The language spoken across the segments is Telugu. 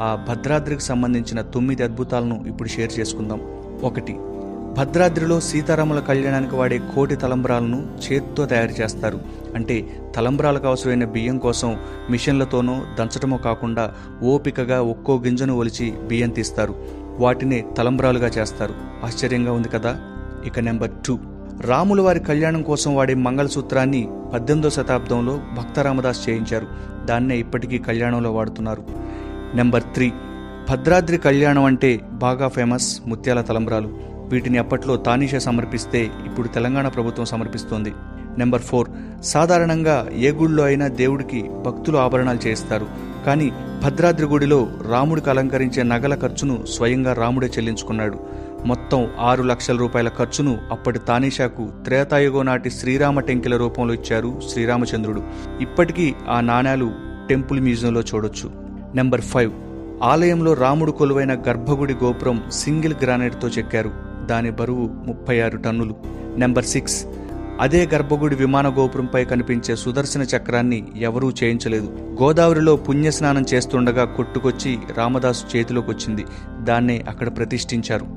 ఆ భద్రాద్రికి సంబంధించిన 9 అద్భుతాలను ఇప్పుడు షేర్ చేసుకుందాం. 1. భద్రాద్రిలో సీతారాముల కళ్యాణానికి వాడే కోటి తలంబ్రాలను చేత్తో తయారు చేస్తారు. అంటే తలంబ్రాలకు అవసరమైన బియ్యం కోసం మిషన్లతోనో దంచటమో కాకుండా ఓపికగా ఒక్కో గింజను ఒలిచి బియ్యం తీస్తారు. వాటిని తలంబ్రాలుగా చేస్తారు. ఆశ్చర్యంగా ఉంది కదా. ఇక నెంబర్ 2, రాముల వారి కళ్యాణం కోసం వాడే మంగళసూత్రాన్ని 18వ శతాబ్దంలో భక్త రామదాస్ చేయించారు. దాన్నే ఇప్పటికీ కళ్యాణంలో వాడుతున్నారు. నెంబర్ 3, భద్రాద్రి కళ్యాణం అంటే బాగా ఫేమస్ ముత్యాల తలంబ్రాలు. వీటిని అప్పట్లో తానీషా సమర్పిస్తే ఇప్పుడు తెలంగాణ ప్రభుత్వం సమర్పిస్తోంది. నెంబర్ 4, సాధారణంగా ఏ గుడిలో అయినా దేవుడికి భక్తులు ఆభరణాలు చేయిస్తారు. కానీ భద్రాద్రి గుడిలో రాముడికి అలంకరించే నగల ఖర్చును స్వయంగా రాముడే చెల్లించుకున్నాడు. మొత్తం 6 లక్షల రూపాయల ఖర్చును అప్పటి తానీషాకు త్రేతాయుగం నాటి శ్రీరామ టెంకిల రూపంలో ఇచ్చారు శ్రీరామచంద్రుడు. ఇప్పటికీ ఆ నాణేలు టెంపుల్ మ్యూజియంలో చూడొచ్చు. నెంబర్ 5, ఆలయంలో రాముడు కొలువైన గర్భగుడి గోపురం సింగిల్ గ్రానైట్తో చెక్కారు. దాని బరువు 36 టన్నులు. నెంబర్ 6, అదే గర్భగుడి విమాన గోపురంపై కనిపించే సుదర్శన చక్రాన్ని ఎవరూ చేయించలేదు. గోదావరిలో పుణ్యస్నానం చేస్తుండగా కొట్టుకొచ్చి రామదాసు చేతిలోకి వచ్చింది. దాన్నే అక్కడ ప్రతిష్ఠించారు.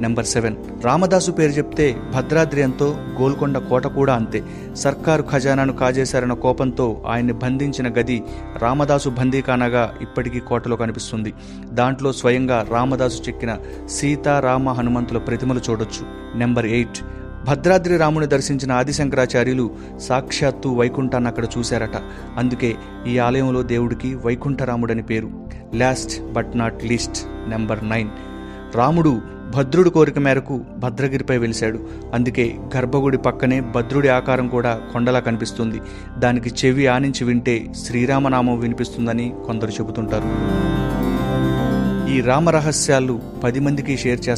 నెంబర్ 7, రామదాసు పేరు చెప్తే భద్రాద్రి ఎంతో, గోల్కొండ కోట కూడా అంతే. సర్కారు ఖజానాను కాజేశారన్న కోపంతో ఆయన్ని బంధించిన గది రామదాసు బందీఖానాగా ఇప్పటికీ కోటలో కనిపిస్తుంది. దాంట్లో స్వయంగా రామదాసు చెక్కిన సీతా రామ హనుమంతుల ప్రతిమలు చూడొచ్చు. నెంబర్ 8, భద్రాద్రి రాముని దర్శించిన ఆదిశంకరాచార్యులు సాక్షాత్తు వైకుంఠాన్ని అక్కడ చూశారట. అందుకే ఈ ఆలయంలో దేవుడికి వైకుంఠరాముడని పేరు. Last but not least, number 9, రాముడు భద్రుడి కోరిక మేరకు భద్రగిరిపై వెలిశాడు. అందుకే గర్భగుడి పక్కనే భద్రుడి ఆకారం కూడా కొండలా కనిపిస్తుంది. దానికి చెవి ఆనించి వింటే శ్రీరామనామం వినిపిస్తుందని కొందరు చెబుతుంటారు. ఈ రామ రహస్యాలు 10 మందికి షేర్ చేస్తారు.